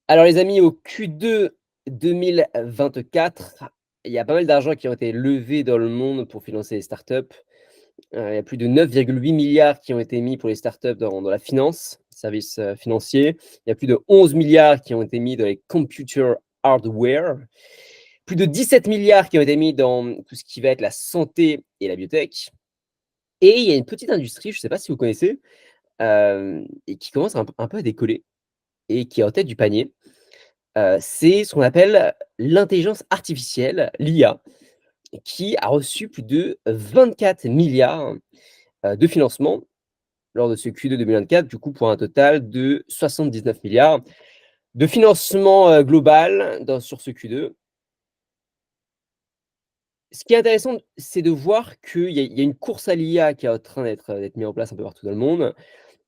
Alors les amis, au Q2 2024, il y a pas mal d'argent qui ont été levés dans le monde pour financer les startups. Il y a plus de 9,8 milliards qui ont été mis pour les startups dans la finance, services, financiers. Il y a plus de 11 milliards qui ont été mis dans les computer hardware. Plus de 17 milliards qui ont été mis dans tout ce qui va être la santé et la biotech. Et il y a une petite industrie, je ne sais pas si vous connaissez, et qui commence un peu à décoller et qui est en tête du panier. C'est ce qu'on appelle l'intelligence artificielle, l'IA, qui a reçu plus de 24 milliards de financement lors de ce Q2 2024, du coup, pour un total de 79 milliards de financement global sur ce Q2. Ce qui est intéressant, c'est de voir qu'il y a une course à l'IA qui est en train d'être mise en place un peu partout dans le monde,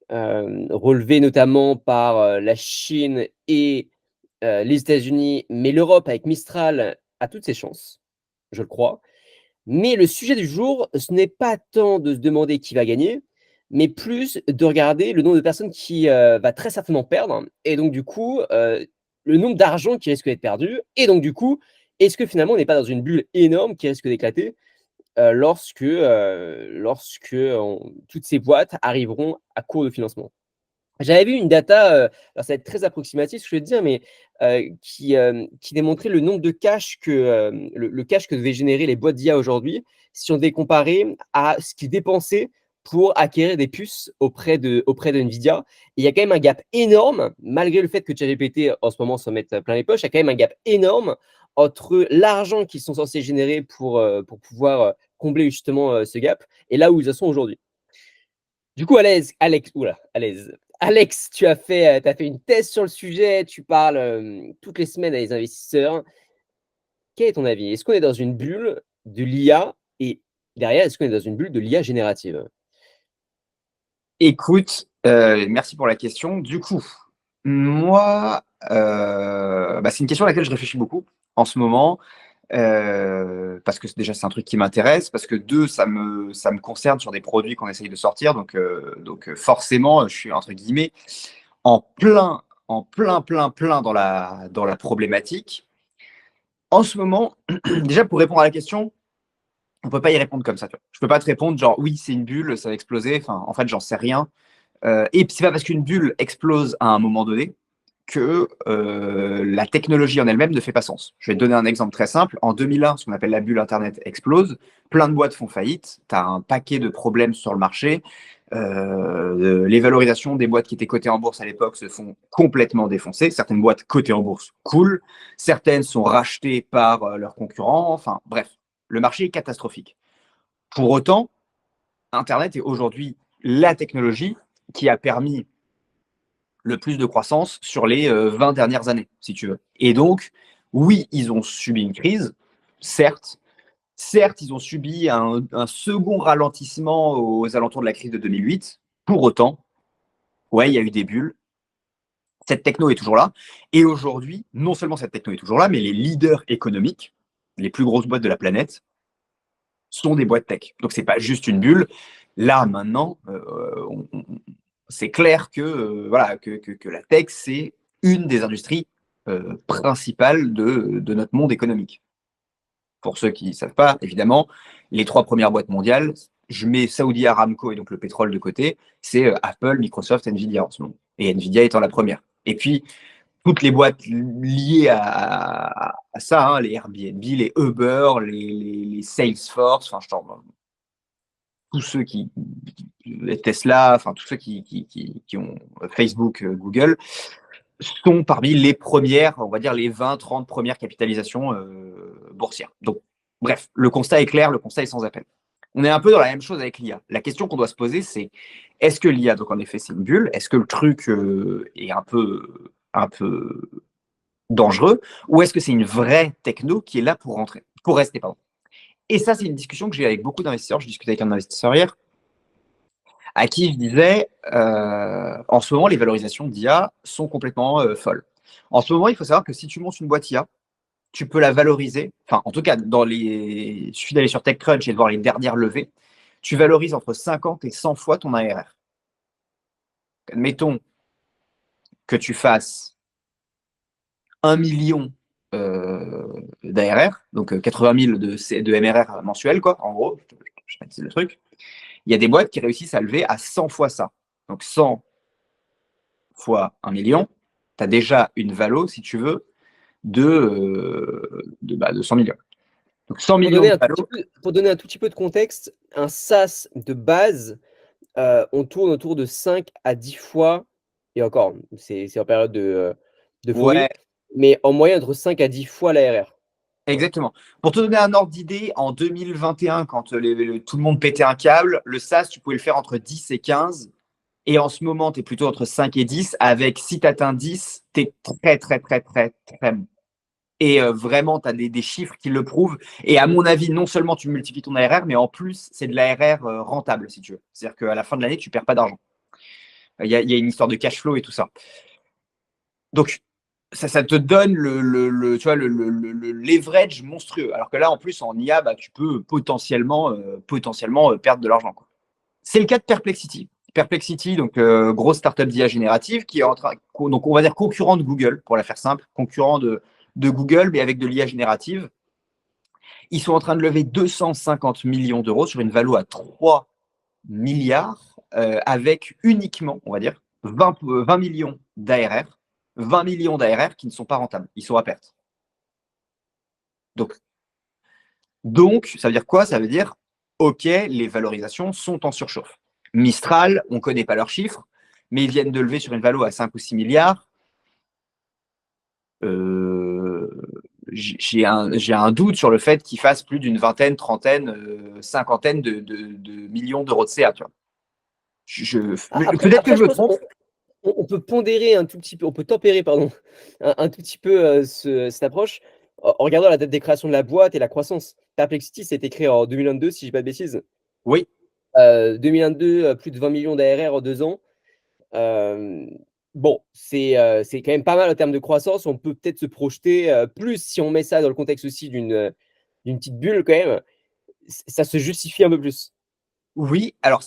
relevée notamment par la Chine et les États-Unis, mais l'Europe avec Mistral a toutes ses chances, je le crois. Mais le sujet du jour, ce n'est pas tant de se demander qui va gagner, mais plus de regarder le nombre de personnes qui va très certainement perdre, et donc du coup, le nombre d'argent qui risque d'être perdu, et donc du coup, est-ce que finalement on n'est pas dans une bulle énorme qui risque d'éclater lorsque toutes ces boîtes arriveront à court de financement? J'avais vu une data, alors ça va être très approximatif ce que je vais te dire, mais qui démontrait le nombre de cash le cash que devaient générer les boîtes d'IA aujourd'hui, si on devait comparer à ce qu'ils dépensaient pour acquérir des puces auprès de Nvidia. Et il y a quand même un gap énorme, malgré le fait que ChatGPT en ce moment s'en mette plein les poches, il y a quand même un gap énorme entre l'argent qu'ils sont censés générer pour pouvoir, combler justement, ce gap et là où ils en sont aujourd'hui. Du coup, Alex, tu as fait une thèse sur le sujet, tu parles toutes les semaines à des investisseurs. Quel est ton avis? Est-ce qu'on est dans une bulle de l'IA et derrière, est-ce qu'on est dans une bulle de l'IA générative? Écoute, merci pour la question. Du coup, moi, c'est une question à laquelle je réfléchis beaucoup en ce moment, parce que déjà, c'est un truc qui m'intéresse, parce que 2, ça me concerne sur des produits qu'on essaye de sortir. Donc, forcément, je suis, entre guillemets, en plein dans la problématique. En ce moment, déjà, pour répondre à la question, on peut pas y répondre comme ça, tu vois. Je peux pas te répondre genre: «Oui, c'est une bulle, ça va exploser». Enfin, en fait, j'en sais rien. Et puis c'est pas parce qu'une bulle explose à un moment donné que la technologie en elle-même ne fait pas sens. Je vais te donner un exemple très simple. En 2001, ce qu'on appelle la bulle Internet explose. Plein de boîtes font faillite. Tu as un paquet de problèmes sur le marché. Les valorisations des boîtes qui étaient cotées en bourse à l'époque se font complètement défoncer. Certaines boîtes cotées en bourse coulent. Certaines sont rachetées par leurs concurrents. Enfin, bref, le marché est catastrophique. Pour autant, Internet est aujourd'hui la technologie qui a permis le plus de croissance sur les 20 dernières années, si tu veux. Et donc, oui, ils ont subi une crise, certes. Certes, ils ont subi un second ralentissement aux alentours de la crise de 2008. Pour autant, ouais, il y a eu des bulles. Cette techno est toujours là. Et aujourd'hui, non seulement cette techno est toujours là, mais les leaders économiques, les plus grosses boîtes de la planète, sont des boîtes tech. Donc, c'est pas juste une bulle. Là, maintenant, c'est clair que, voilà, que la tech, c'est une des industries principales de notre monde économique. Pour ceux qui ne savent pas, évidemment, les 3 premières boîtes mondiales, je mets Saudi Aramco et donc le pétrole de côté, c'est Apple, Microsoft, Nvidia en ce moment. Et Nvidia étant la première. Et puis, toutes les boîtes liées à ça, hein, les Airbnb, les Uber, les Salesforce, enfin, tous ceux les Tesla, enfin, tous ceux qui ont Facebook, Google, sont parmi les premières, on va dire les 20, 30 premières capitalisations boursières. Donc, bref, le constat est clair, le constat est sans appel. On est un peu dans la même chose avec l'IA. La question qu'on doit se poser, c'est est-ce que l'IA, donc en effet, c'est une bulle? Est-ce que le truc est un peu dangereux? Ou est-ce que c'est une vraie techno qui est là pour rester, pardon. Et ça, c'est une discussion que j'ai avec beaucoup d'investisseurs. Je discutais avec un investisseur hier à qui je disais, en ce moment, les valorisations d'IA sont complètement folles. En ce moment, il faut savoir que si tu montes une boîte IA, tu peux la valoriser, enfin, en tout cas, il suffit d'aller sur TechCrunch et de voir les dernières levées, tu valorises entre 50 et 100 fois ton ARR. Admettons que tu fasses 1 million d'ARR, donc 80 000 de MRR mensuel, quoi, en gros, je baptise le truc. Il y a des boîtes qui réussissent à lever à 100 fois ça. Donc 100 fois 1 million, tu as déjà une valo, si tu veux, de 100 millions. Donc 100 Pour millions donner de un tout petit valo. peu, pour donner un tout petit peu de contexte, un SaaS de base, on tourne autour de 5 à 10 fois, et encore, c'est en période de Ouais, folie, mais en moyenne entre 5 à 10 fois l'ARR. Voilà. exactement. Pour te donner un ordre d'idée, en 2021, quand tout le monde pétait un câble, le SaaS, tu pouvais le faire entre 10 et 15. Et en ce moment, tu es plutôt entre 5 et 10. Avec, si tu atteins 10, tu es très, très, très, très, très bon. Et vraiment, tu as des chiffres qui le prouvent. Et à mon avis, non seulement tu multiplies ton ARR, mais en plus, c'est de l'ARR rentable, si tu veux. C'est-à-dire qu'à la fin de l'année, tu ne perds pas d'argent. Il y a une histoire de cash flow et tout ça. Donc, ça te donne tu vois, le leverage monstrueux. Alors que là, en plus, en IA, bah, tu peux potentiellement perdre de l'argent, quoi. C'est le cas de Perplexity. Perplexity, donc grosse startup d'IA générative qui est en train, donc on va dire concurrent de Google, pour la faire simple, concurrent de Google, mais avec de l'IA générative. Ils sont en train de lever 250 millions d'euros sur une valo à 3 milliards, avec uniquement, on va dire, 20 millions d'ARR, 20 millions d'ARR qui ne sont pas rentables, ils sont à perte. Donc, ça veut dire quoi? Ça veut dire, OK, les valorisations sont en surchauffe. Mistral, on ne connaît pas leurs chiffres, mais ils viennent de lever sur une valo à 5 ou 6 milliards. Euh, j'ai un doute sur le fait qu'ils fassent plus d'une vingtaine, trentaine, cinquantaine de millions d'euros de CA. Tu vois. Peut-être que Après, je je me pense trompe. on peut pondérer un tout petit peu, on peut tempérer, pardon, un tout petit peu cette approche en regardant la date des créations de la boîte et la croissance. Perplexity, ça a été créé en 2022, si je dis pas de bêtises. Oui, 2022, plus de 20 millions d'ARR en 2 ans. Hem, bon, c'est quand même pas mal en termes de croissance. On peut peut-être se projeter, plus si on met ça dans le contexte aussi d'une petite bulle quand même, ça se justifie un peu plus. oui. Alors,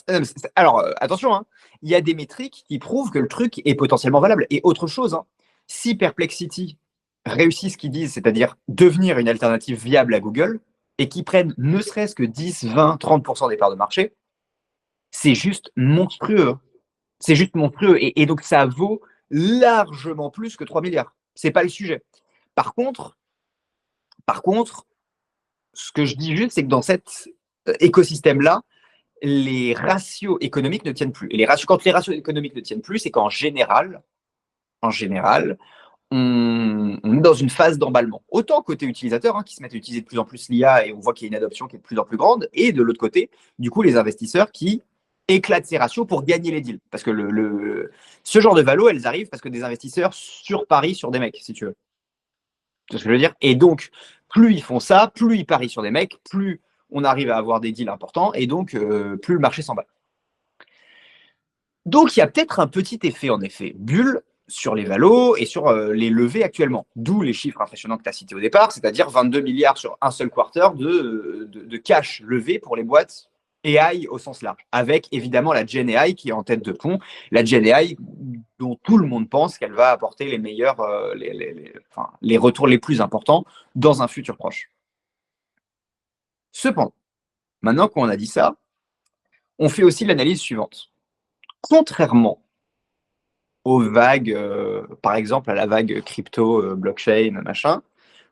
attention, hein, il y a des métriques qui prouvent que le truc est potentiellement valable. Et autre chose, hein, si Perplexity réussit ce qu'ils disent, c'est-à-dire devenir une alternative viable à Google, et qu'ils prennent ne serait-ce que 10, 20, 30% des parts de marché, c'est juste monstrueux. C'est juste monstrueux. Et donc, ça vaut largement plus que 3 milliards. C'est pas le sujet. Par contre, par contre, ce que je dis juste, c'est que dans cet écosystème-là, les ratios économiques ne tiennent plus. Et quand les ratios économiques ne tiennent plus, c'est qu'en général, on est dans une phase d'emballement. Autant côté utilisateur, hein, qui se mettent à utiliser de plus en plus l'IA et on voit qu'il y a une adoption qui est de plus en plus grande, et de l'autre côté, du coup, les investisseurs qui éclatent ces ratios pour gagner les deals. Parce que ce genre de valo, elles arrivent parce que des investisseurs surparient sur des mecs, si tu veux. C'est ce que je veux dire. Et donc, plus ils font ça, plus ils parient sur des mecs, plus on arrive à avoir des deals importants, et donc plus le marché s'emballe. Donc, il y a peut-être un petit effet, en effet, bulle sur les valos et sur les levées actuellement. D'où les chiffres impressionnants que tu as cités au départ, c'est-à-dire 22 milliards sur un seul quarter de cash levé pour les boîtes AI au sens large, avec évidemment la Gen AI qui est en tête de pont, la Gen AI dont tout le monde pense qu'elle va apporter les meilleurs, les retours les plus importants dans un futur proche. Cependant, maintenant qu'on a dit ça, on fait aussi l'analyse suivante. Contrairement aux vagues, par exemple à la vague crypto, blockchain, machin.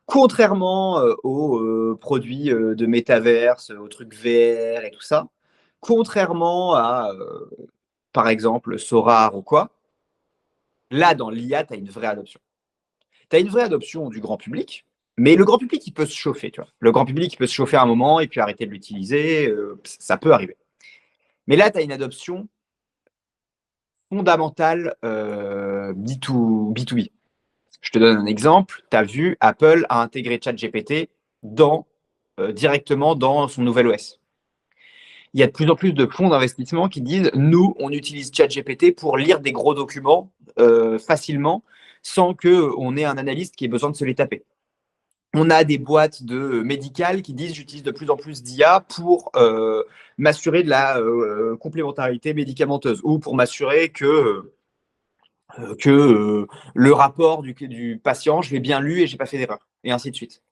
Contrairement aux produits de métaverse, aux trucs VR et tout ça, contrairement à, par exemple, Sora ou quoi, là, dans l'IA, tu as une vraie adoption. Tu as une vraie adoption du grand public, mais le grand public, il peut se chauffer, tu vois. Le grand public, il peut se chauffer à un moment et puis arrêter de l'utiliser, ça peut arriver. Mais là, tu as une adoption fondamentale B2B. Je te donne un exemple. Tu as vu, Apple a intégré ChatGPT directement dans son nouvel OS. Il y a de plus en plus de fonds d'investissement qui disent, nous, on utilise ChatGPT pour lire des gros documents facilement sans qu'on ait un analyste qui ait besoin de se les taper. On a des boîtes médicales qui disent, j'utilise de plus en plus d'IA pour m'assurer de la complémentarité médicamenteuse ou pour m'assurer que que le rapport du patient, je l'ai bien lu et j'ai pas fait d'erreur, et ainsi de suite.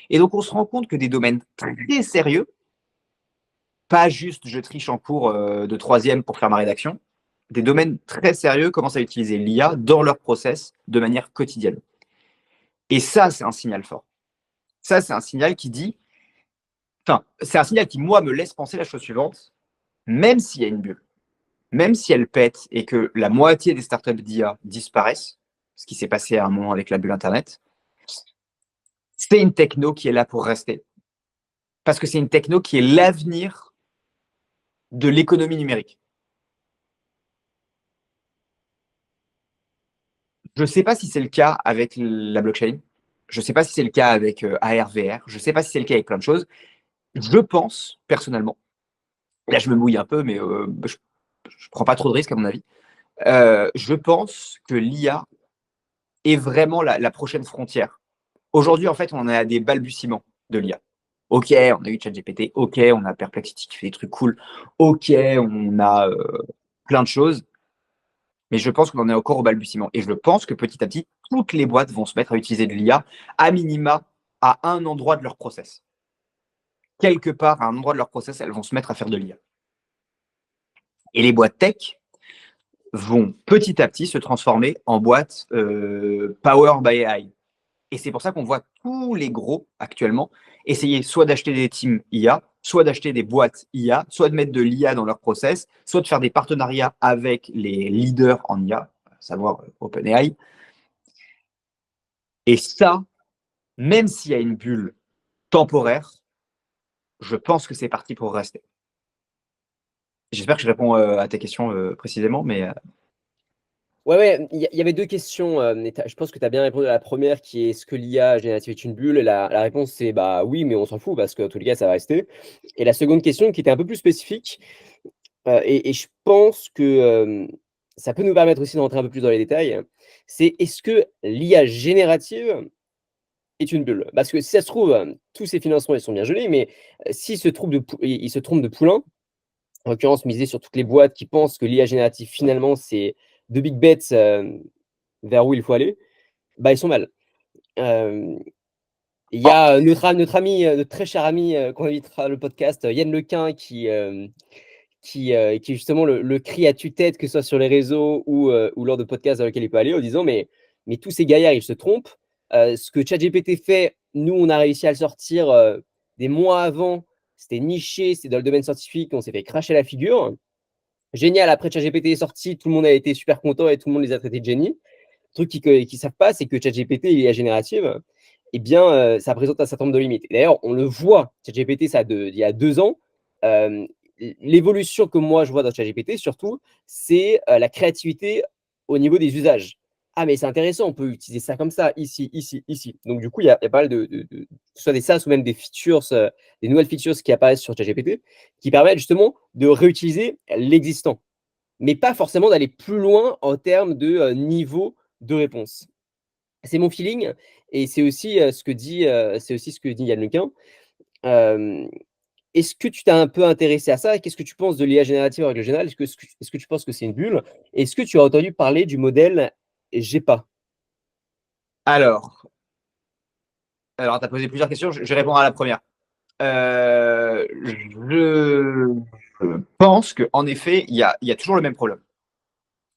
Et donc, on se rend compte que des domaines très sérieux, pas juste je triche en cours de troisième pour faire ma rédaction, des domaines très sérieux commencent à utiliser l'IA dans leur process de manière quotidienne. Et ça, c'est un signal fort. Ça, c'est un signal qui dit, enfin, c'est un signal qui, moi, me laisse penser la chose suivante, même s'il y a une bulle, même si elle pète et que la moitié des startups d'IA disparaissent, ce qui s'est passé à un moment avec la bulle Internet, c'est une techno qui est là pour rester. Parce que c'est une techno qui est l'avenir de l'économie numérique. Je ne sais pas si c'est le cas avec la blockchain. Je ne sais pas si c'est le cas avec AR, VR. Je ne sais pas si c'est le cas avec plein de choses. Je pense, personnellement, là je me mouille un peu, mais je ne prends pas trop de risques à mon avis. Je pense que l'IA est vraiment la prochaine frontière. Aujourd'hui, en fait, on est à des balbutiements de l'IA. Ok, on a eu ChatGPT, ok, on a Perplexity qui fait des trucs cool, ok, on a plein de choses, mais je pense qu'on en est encore au balbutiement. Et je pense que petit à petit, toutes les boîtes vont se mettre à utiliser de l'IA, à minima, à un endroit de leur process. Quelque part, à un endroit de leur process, elles vont se mettre à faire de l'IA. Et les boîtes tech vont petit à petit se transformer en boîtes power by AI. Et c'est pour ça qu'on voit tous les gros actuellement essayer soit d'acheter des teams IA, soit d'acheter des boîtes IA, soit de mettre de l'IA dans leur process, soit de faire des partenariats avec les leaders en IA, à savoir OpenAI. Et ça, même s'il y a une bulle temporaire, je pense que c'est parti pour rester. J'espère que je réponds à ta question précisément, mais Ouais, il y avait deux questions. Je pense que tu as bien répondu à la première qui est est-ce que l'IA générative est une bulle? Et la réponse c'est bah oui, mais on s'en fout parce que en tous les cas ça va rester. Et la seconde question qui était un peu plus spécifique, et je pense que ça peut nous permettre aussi de rentrer un peu plus dans les détails, c'est est-ce que l'IA générative est une bulle? Parce que si ça se trouve, tous ces financements ils sont bien jolis, mais s'ils se trompent ils se trompent de poulain, en l'occurrence miser sur toutes les boîtes qui pensent que l'IA générative finalement c'est de big bets vers où il faut aller, bah, ils sont mal. Hem, il y oh, a notre ami, notre très cher ami, qu'on invitera le podcast, Yann Lequin qui justement le crie à tue-tête, que ce soit sur les réseaux ou lors de podcasts dans lesquels il peut aller, en disant: «Mais tous ces gaillards, ils se trompent. Ce que ChatGPT fait, nous, on a réussi à le sortir, des mois avant. C'était niché, c'est dans le domaine scientifique, on s'est fait cracher la figure. Génial, après ChatGPT est sorti, tout le monde a été super content et tout le monde les a traités de génie». Le truc qu'ils savent pas, c'est que ChatGPT et l'IA générative, eh bien, ça présente un certain nombre de limites. Et d'ailleurs, on le voit, ChatGPT, il y a 2 ans, hem, l'évolution que moi je vois dans ChatGPT surtout, c'est, la créativité au niveau des usages. «Ah mais c'est intéressant, on peut utiliser ça comme ça, ici, ici, ici». Donc du coup, il y a pas mal que ce soit des SaaS ou même des features, des nouvelles features qui apparaissent sur ChatGPT, qui permettent justement de réutiliser l'existant, mais pas forcément d'aller plus loin en termes de, niveau de réponse. C'est mon feeling et c'est aussi ce que dit Yann Lequin. Hem, est-ce que tu t'es un peu intéressé à ça? Qu'est-ce que tu penses de l'IA générative en règle générale? Est-ce que tu penses que c'est une bulle? Est-ce que tu as entendu parler du modèle GEPA? alors, tu as posé plusieurs questions, je vais répondre à la première. Je pense qu'en effet, il y a toujours le même problème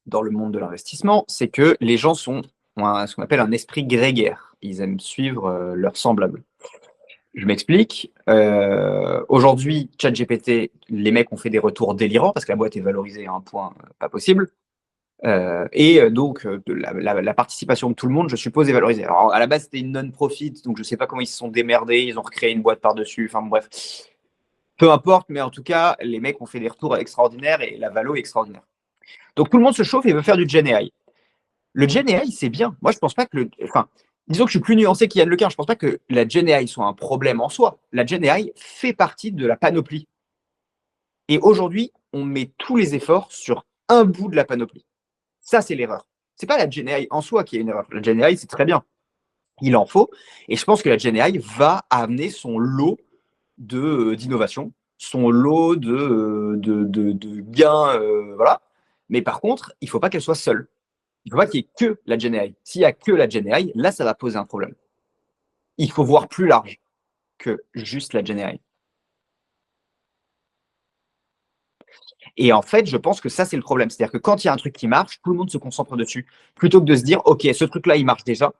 dans le monde de l'investissement, c'est que les gens ont ce qu'on appelle un esprit grégaire. Ils aiment suivre leurs semblables. Je m'explique. Aujourd'hui, ChatGPT, les mecs ont fait des retours délirants parce que la boîte est valorisée à un point pas possible. Donc, la participation de tout le monde, je suppose, est valorisée. Alors, à la base, c'était une non-profit, donc je ne sais pas comment ils se sont démerdés. Ils ont recréé une boîte par-dessus. Enfin, bref. Peu importe, mais en tout cas, les mecs ont fait des retours extraordinaires et la valo est extraordinaire. Donc, tout le monde se chauffe et veut faire du Gen AI. Le Gen AI, c'est bien. Moi, je pense pas que Enfin, disons que je suis plus nuancé qu'Yann Lequin. Je pense pas que la Gen AI soit un problème en soi. La Gen AI fait partie de la panoplie. Et aujourd'hui, on met tous les efforts sur un bout de la panoplie. Ça, c'est l'erreur. C'est pas la Gen AI en soi qui est une erreur. La Gen AI, c'est très bien. Il en faut. Et je pense que la Gen AI va amener son lot d'innovation, son lot de gains. Voilà. Mais par contre, il ne faut pas qu'elle soit seule. Il ne faut pas qu'il y ait que la GenAI. S'il n'y a que la GenAI, là, ça va poser un problème. Il faut voir plus large que juste la GenAI. Et en fait, je pense que ça, c'est le problème. C'est-à-dire que quand il y a un truc qui marche, tout le monde se concentre dessus. Plutôt que de se dire, OK, ce truc-là, il marche déjà.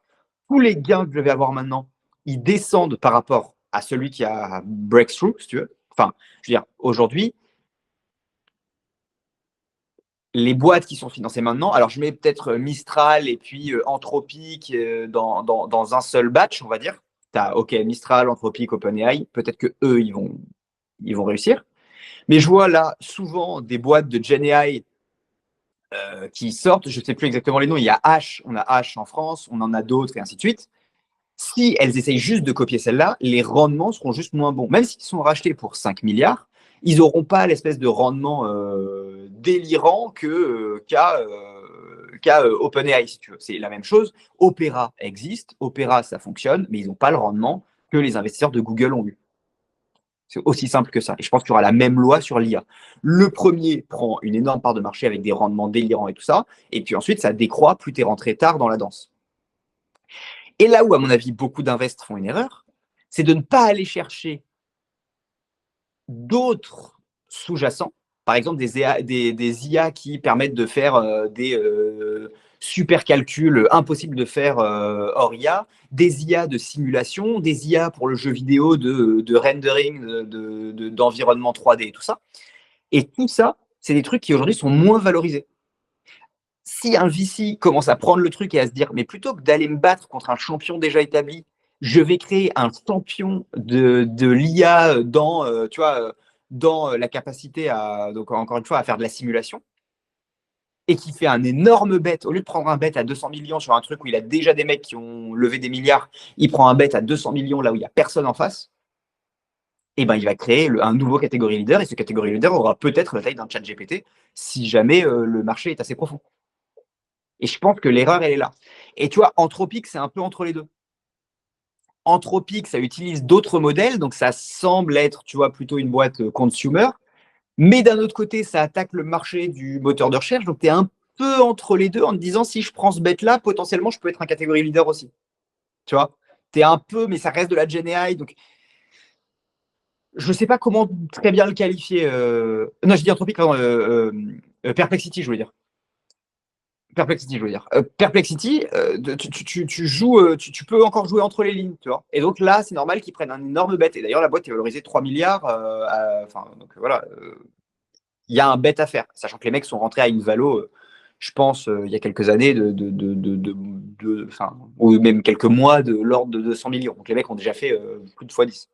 Tous les gains que je vais avoir maintenant, ils descendent par rapport à celui qui a breakthrough, si tu veux. Enfin, je veux dire, aujourd'hui, les boîtes qui sont financées maintenant, alors je mets peut-être Mistral et puis Anthropic dans un seul batch, on va dire. Tu as, OK, Mistral, Anthropic, OpenAI, peut-être que eux, ils vont réussir. Mais je vois là souvent des boîtes de GenAI qui sortent, je ne sais plus exactement les noms, il y a H, on a H en France, on en a d'autres et ainsi de suite. Si elles essayent juste de copier celle-là, les rendements seront juste moins bons. Même s'ils sont rachetés pour 5 milliards, ils n'auront pas l'espèce de rendement délirant qu'a OpenAI, si tu veux. C'est la même chose. Opera existe, Opera, ça fonctionne, mais ils n'ont pas le rendement que les investisseurs de Google ont eu. C'est aussi simple que ça. Et je pense qu'il y aura la même loi sur l'IA. Le premier prend une énorme part de marché avec des rendements délirants et tout ça. Et puis ensuite, ça décroît plus tu es rentré tard dans la danse. Et là où, à mon avis, beaucoup d'investisseurs font une erreur, c'est de ne pas aller chercher d'autres sous-jacents. Par exemple, des IA qui permettent de faire des super calculs impossibles de faire hors IA, des IA de simulation, des IA pour le jeu vidéo de rendering, d'environnement 3D et tout ça. Et tout ça, c'est des trucs qui aujourd'hui sont moins valorisés. Si un VC commence à prendre le truc et à se dire, mais plutôt que d'aller me battre contre un champion déjà établi, je vais créer un champion de l'IA dans la capacité à, donc encore une fois, à faire de la simulation, et qui fait un énorme bet, au lieu de prendre un bet à 200 millions sur un truc où il a déjà des mecs qui ont levé des milliards, il prend un bet à 200 millions là où il n'y a personne en face, et ben il va créer un nouveau catégorie leader, et ce catégorie leader aura peut-être la taille d'un chat GPT si jamais le marché est assez profond. Et je pense que l'erreur, elle est là. Et tu vois, Anthropic, c'est un peu entre les deux. Anthropic, ça utilise d'autres modèles, donc ça semble être, tu vois, plutôt une boîte consumer. Mais d'un autre côté, ça attaque le marché du moteur de recherche. Donc, tu es un peu entre les deux en te disant, si je prends ce bet-là, potentiellement, je peux être un catégorie leader aussi. Tu vois, tu es un peu, mais ça reste de la GenAI. Donc, je ne sais pas comment très bien le qualifier. Non, je dis Anthropic, pardon, Perplexity, je voulais dire. Perplexity, je veux dire. Perplexity, tu joues, tu peux encore jouer entre les lignes, tu vois. Et donc là, c'est normal qu'ils prennent un énorme bet. Et d'ailleurs, la boîte est valorisée 3 milliards. Donc voilà, il y a un bet à faire. Sachant que les mecs sont rentrés à une valo, je pense, il y a quelques années, ou même quelques mois de l'ordre de 200 millions. Donc les mecs ont déjà fait plus de x10.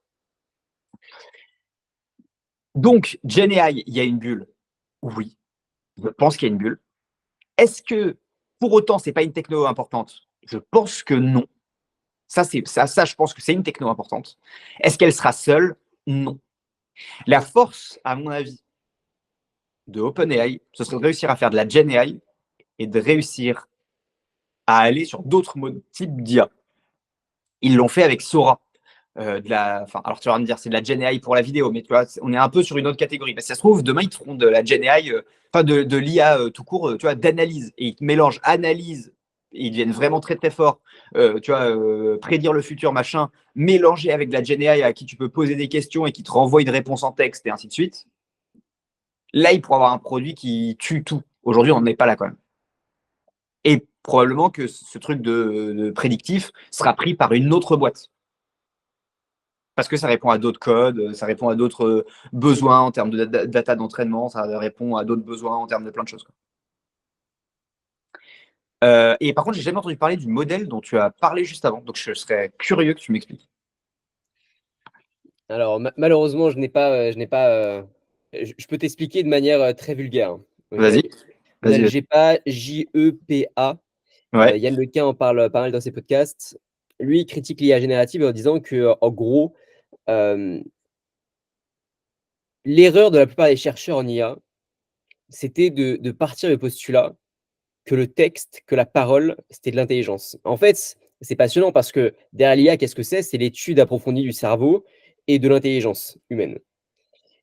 Donc, GenAI, il y a une bulle. Oui, je pense qu'il y a une bulle. Est-ce que pour autant, c'est pas une techno importante? Je pense que non. Ça, je pense que c'est une techno importante. Est-ce qu'elle sera seule? Non. La force, à mon avis, de OpenAI, ce serait de réussir à faire de la GenAI et de réussir à aller sur d'autres types d'IA. Ils l'ont fait avec Sora. Alors tu vas me dire, c'est de la GenAI pour la vidéo, mais tu vois, on est un peu sur une autre catégorie. Parce que ça se trouve, demain, ils te feront de la GenAI, de l'IA tout court, tu vois, d'analyse. Et ils te mélangent analyse, et ils deviennent vraiment très très forts, prédire le futur, machin, mélangé avec de la GenAI à qui tu peux poser des questions et qui te renvoie une réponse en texte et ainsi de suite. Là, ils pourront avoir un produit qui tue tout. Aujourd'hui, on n'en est pas là quand même. Et probablement que ce truc de prédictif sera pris par une autre boîte. Parce que ça répond à d'autres codes, ça répond à d'autres besoins en termes de data d'entraînement, ça répond à d'autres besoins en termes de plein de choses. Et par contre, j'ai jamais entendu parler du modèle dont tu as parlé juste avant, donc je serais curieux que tu m'expliques. Alors, malheureusement, je peux t'expliquer de manière très vulgaire. Ok. Vas-y, On a le vas-y. GEPA, J-E-P-A. Ouais, Yann Lequin en parle pas mal dans ses podcasts. Lui, il critique l'IA générative en disant que, en gros, l'erreur de la plupart des chercheurs en IA, c'était de partir du postulat que le texte, que la parole, c'était de l'intelligence. En fait, c'est passionnant parce que derrière l'IA, qu'est-ce que c'est? C'est l'étude approfondie du cerveau et de l'intelligence humaine.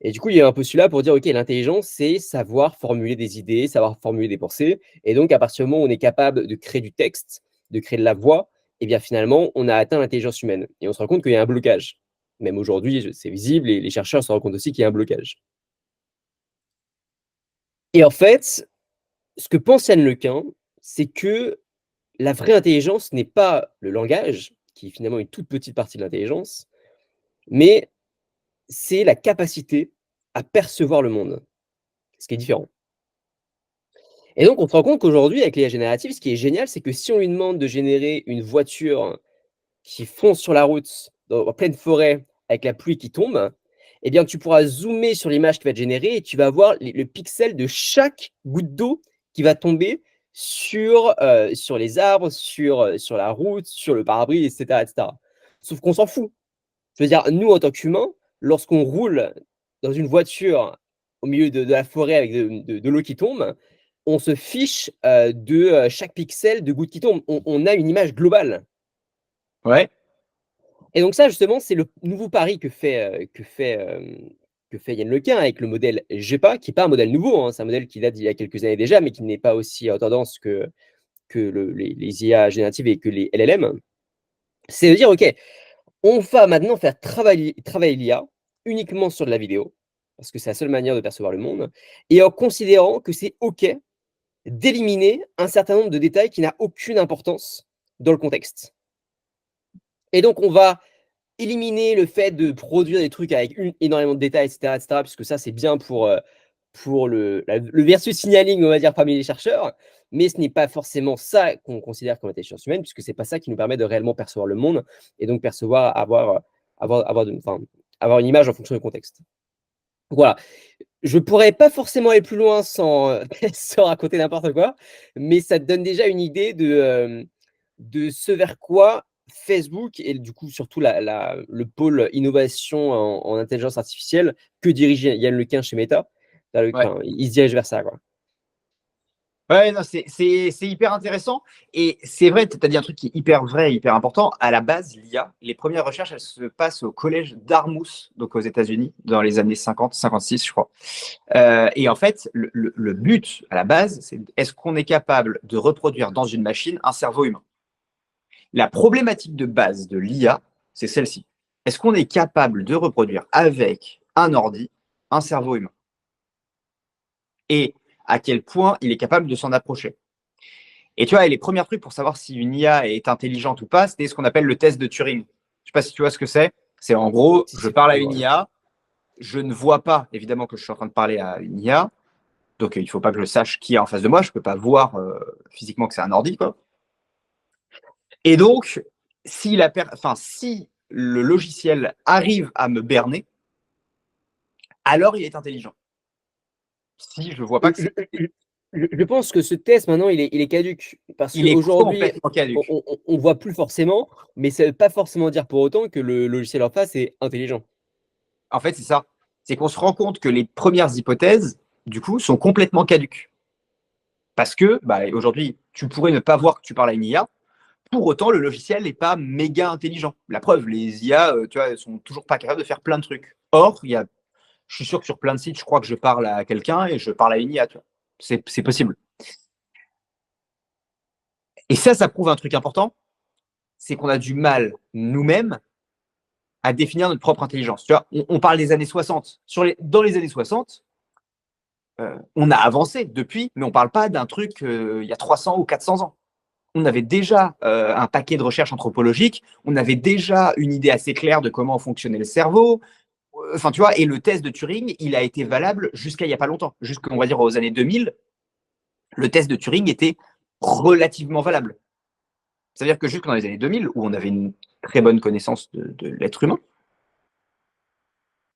Et du coup, il y a un postulat pour dire, OK, l'intelligence, c'est savoir formuler des idées, savoir formuler des pensées. Et donc, à partir du moment où on est capable de créer du texte, de créer de la voix, eh bien, finalement, on a atteint l'intelligence humaine. Et on se rend compte qu'il y a un blocage. Même aujourd'hui, c'est visible et les chercheurs se rendent compte aussi qu'il y a un blocage. Et en fait, ce que pense Yann Lequin, c'est que la vraie intelligence n'est pas le langage, qui est finalement une toute petite partie de l'intelligence, mais c'est la capacité à percevoir le monde, ce qui est différent. Et donc, on se rend compte qu'aujourd'hui, avec l'IA générative, ce qui est génial, c'est que si on lui demande de générer une voiture qui fonce sur la route en pleine forêt avec la pluie qui tombe, eh bien, tu pourras zoomer sur l'image qui va être générée et tu vas voir le pixel de chaque goutte d'eau qui va tomber sur les arbres, sur la route, sur le pare-brise, etc., etc. Sauf qu'on s'en fout. Je veux dire, nous, en tant qu'humains, lorsqu'on roule dans une voiture au milieu de la forêt avec de l'eau qui tombe, on se fiche de chaque pixel de goutte qui tombe. On a une image globale. Ouais. Et donc ça, justement, c'est le nouveau pari que fait Yann Lequin avec le modèle GEPA, qui n'est pas un modèle nouveau, hein, c'est un modèle qui date d'il y a quelques années déjà, mais qui n'est pas aussi en tendance que les IA génératives et que les LLM. C'est de dire, OK, on va maintenant faire travailler l'IA uniquement sur de la vidéo, parce que c'est la seule manière de percevoir le monde, et en considérant que c'est OK d'éliminer un certain nombre de détails qui n'a aucune importance dans le contexte. Et donc, on va éliminer le fait de produire des trucs avec énormément de détails, etc., puisque ça, c'est bien pour le versus signaling, on va dire, parmi les chercheurs. Mais ce n'est pas forcément ça qu'on considère comme intelligence humaine, puisque c'est pas ça qui nous permet de réellement percevoir le monde et donc percevoir, avoir une image en fonction du contexte. Donc voilà. Je pourrais pas forcément aller plus loin sans, sans raconter n'importe quoi, mais ça te donne déjà une idée de ce vers quoi Facebook et du coup surtout le pôle innovation en intelligence artificielle que dirige Yann Lequin chez Meta. Ouais. Enfin, il se dirige vers ça, quoi. Ouais, non, c'est hyper intéressant. Et c'est vrai, tu as dit un truc qui est hyper vrai, hyper important. À la base, l'IA, les premières recherches, elles se passent au collège Dartmouth, donc aux États-Unis, dans les années 50, 56, je crois. Et en fait, le but à la base, c'est est-ce qu'on est capable de reproduire dans une machine un cerveau humain? La problématique de base de l'IA, c'est celle-ci. Est-ce qu'on est capable de reproduire avec un ordi un cerveau humain? Et à quel point il est capable de s'en approcher? Et tu vois, les premiers trucs pour savoir si une IA est intelligente ou pas, c'était ce qu'on appelle le test de Turing. Je ne sais pas si tu vois ce que c'est. C'est en gros, Si, je si, parle à je une vois. IA, je ne vois pas évidemment que je suis en train de parler à une IA, donc il ne faut pas que je sache qui est en face de moi, je ne peux pas voir physiquement que c'est un ordi, quoi. Et donc, si, si le logiciel arrive à me berner, alors il est intelligent. Si je ne vois pas que Je, c'est... je- je pense que ce test maintenant il est caduc parce Il est qu'aujourd'hui complètement caduque. on voit plus forcément, mais ça ne veut pas forcément dire pour autant que le logiciel en face est intelligent. En fait, c'est ça. C'est qu'on se rend compte que les premières hypothèses, du coup, sont complètement caduques. Parce que bah, aujourd'hui, tu pourrais ne pas voir que tu parles à une IA. Pour autant, le logiciel n'est pas méga intelligent. La preuve, les IA, tu vois, sont toujours pas capables de faire plein de trucs. Or, je suis sûr que sur plein de sites, je crois que je parle à quelqu'un et je parle à une IA. Tu vois. C'est possible. Et ça prouve un truc important, c'est qu'on a du mal nous-mêmes à définir notre propre intelligence. Tu vois, on parle des années 60. Dans les années 60, on a avancé depuis, mais on ne parle pas d'un truc il y a 300 ou 400 ans. On avait déjà un paquet de recherches anthropologiques, on avait déjà une idée assez claire de comment fonctionnait le cerveau. Enfin, tu vois, et le test de Turing, il a été valable jusqu'à il n'y a pas longtemps. Jusqu'on va dire aux années 2000, le test de Turing était relativement valable. C'est-à-dire que jusque dans les années 2000, où on avait une très bonne connaissance de l'être humain,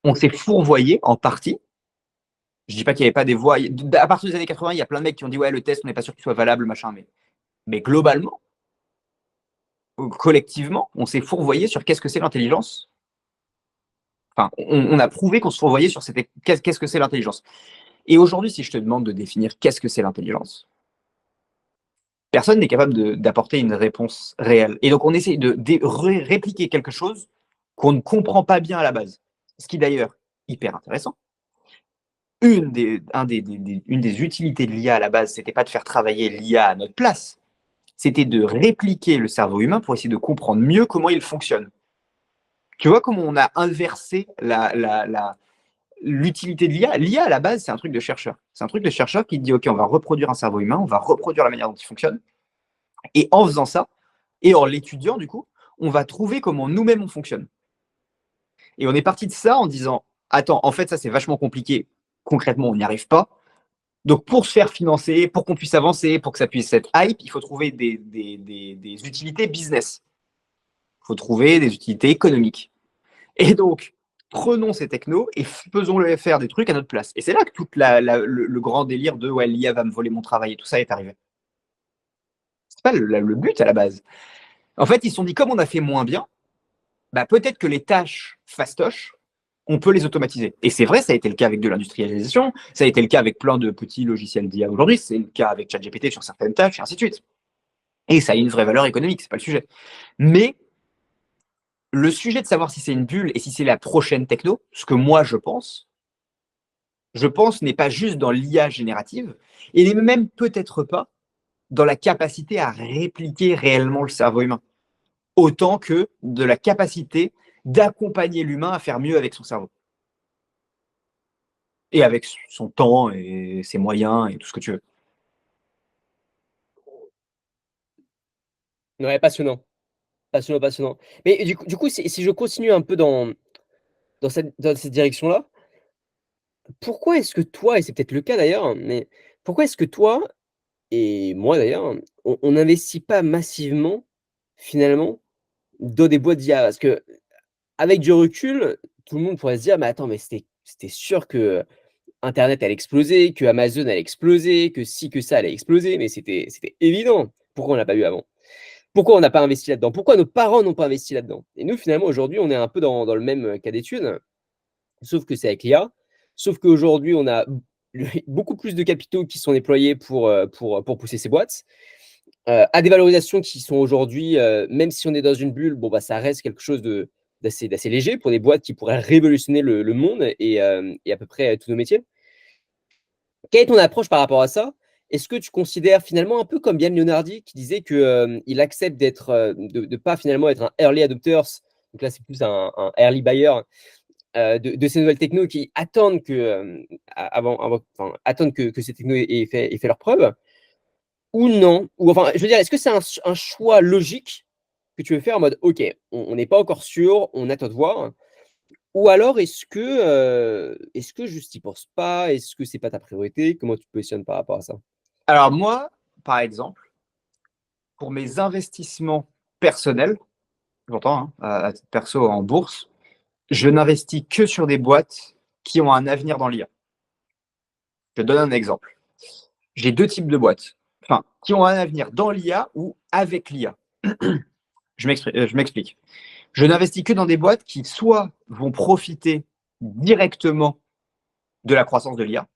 on s'est fourvoyé en partie. Je ne dis pas qu'il n'y avait pas des voix. À partir des années 80, il y a plein de mecs qui ont dit ouais, le test, on n'est pas sûr qu'il soit valable, machin. Mais globalement, collectivement, on s'est fourvoyé sur qu'est-ce que c'est l'intelligence. Enfin, on a prouvé qu'on se fourvoyait sur qu'est-ce que c'est l'intelligence. Et aujourd'hui, si je te demande de définir qu'est-ce que c'est l'intelligence, personne n'est capable d'apporter une réponse réelle. Et donc, on essaie de répliquer quelque chose qu'on ne comprend pas bien à la base. Ce qui est d'ailleurs hyper intéressant, une des utilités de l'IA à la base, c'était pas de faire travailler l'IA à notre place, c'était de répliquer le cerveau humain pour essayer de comprendre mieux comment il fonctionne. Tu vois comment on a inversé l'utilité de l'IA? L'IA, à la base, c'est un truc de chercheur. C'est un truc de chercheur qui dit, OK, on va reproduire un cerveau humain, on va reproduire la manière dont il fonctionne. Et en faisant ça, et en l'étudiant, du coup, on va trouver comment nous-mêmes on fonctionne. Et on est parti de ça en disant, attends, en fait, ça, c'est vachement compliqué. Concrètement, on n'y arrive pas. Donc, pour se faire financer, pour qu'on puisse avancer, pour que ça puisse être hype, il faut trouver des utilités business. Il faut trouver des utilités économiques. Et donc, prenons ces technos et faisons-le faire des trucs à notre place. Et c'est là que tout le grand délire de ouais, l'IA va me voler mon travail et tout ça est arrivé. C'est pas le but à la base. En fait, ils se sont dit, comme on a fait moins bien, bah, peut-être que les tâches fastoches, on peut les automatiser. Et c'est vrai, ça a été le cas avec de l'industrialisation, ça a été le cas avec plein de petits logiciels d'IA aujourd'hui, c'est le cas avec ChatGPT sur certaines tâches, et ainsi de suite. Et ça a une vraie valeur économique, c'est pas le sujet. Mais le sujet de savoir si c'est une bulle et si c'est la prochaine techno, ce que moi je pense, n'est pas juste dans l'IA générative, et n'est même peut-être pas dans la capacité à répliquer réellement le cerveau humain, autant que de la capacité d'accompagner l'humain à faire mieux avec son cerveau. Et avec son temps et ses moyens et tout ce que tu veux. Ouais, passionnant. Passionnant, passionnant. Mais du coup, si je continue un peu dans cette direction-là, pourquoi est-ce que toi, et c'est peut-être le cas d'ailleurs, mais pourquoi est-ce que toi et moi d'ailleurs, on n'investit pas massivement, finalement, dans des boîtes d'IA? Parce qu'avec du recul, tout le monde pourrait se dire: «Mais attends, mais c'était sûr que internet allait exploser, que Amazon allait exploser, que ci, que ça allait exploser», mais c'était évident. Pourquoi on l'a pas eu avant? Pourquoi on n'a pas investi là-dedans? Pourquoi nos parents n'ont pas investi là-dedans? Et nous, finalement, aujourd'hui, on est un peu dans le même, cas d'étude, sauf que c'est avec l'IA, sauf qu'aujourd'hui, on a beaucoup plus de capitaux qui sont déployés pour pousser ces boîtes, à des valorisations qui sont aujourd'hui, même si on est dans une bulle, bon, bah, ça reste quelque chose d'assez léger pour des boîtes qui pourraient révolutionner le monde et à peu près tous nos métiers. Quelle est ton approche par rapport à ça? Est-ce que tu considères finalement un peu comme Yann Leonardi qui disait que, il accepte d'être, de pas finalement être un early adopters, donc là c'est plus un early buyer, de ces nouvelles technos qui attendent que, avant enfin attendent que ces technos aient fait leurs preuves ou non? Ou enfin je veux dire, est-ce que c'est un choix logique que tu veux faire en mode: «OK, on n'est pas encore sûr, on attend de voir», ou alors est-ce que juste tu y penses pas? Est-ce que c'est pas ta priorité? Comment tu te positionnes par rapport à ça? Alors moi, par exemple, pour mes investissements personnels, j'entends, hein, à titre perso en bourse, je n'investis que sur des boîtes qui ont un avenir dans l'IA. Je te donne un exemple. J'ai deux types de boîtes, enfin, qui ont un avenir dans l'IA ou avec l'IA. Je m'explique. Je n'investis que dans des boîtes qui soit vont profiter directement de la croissance de l'IA,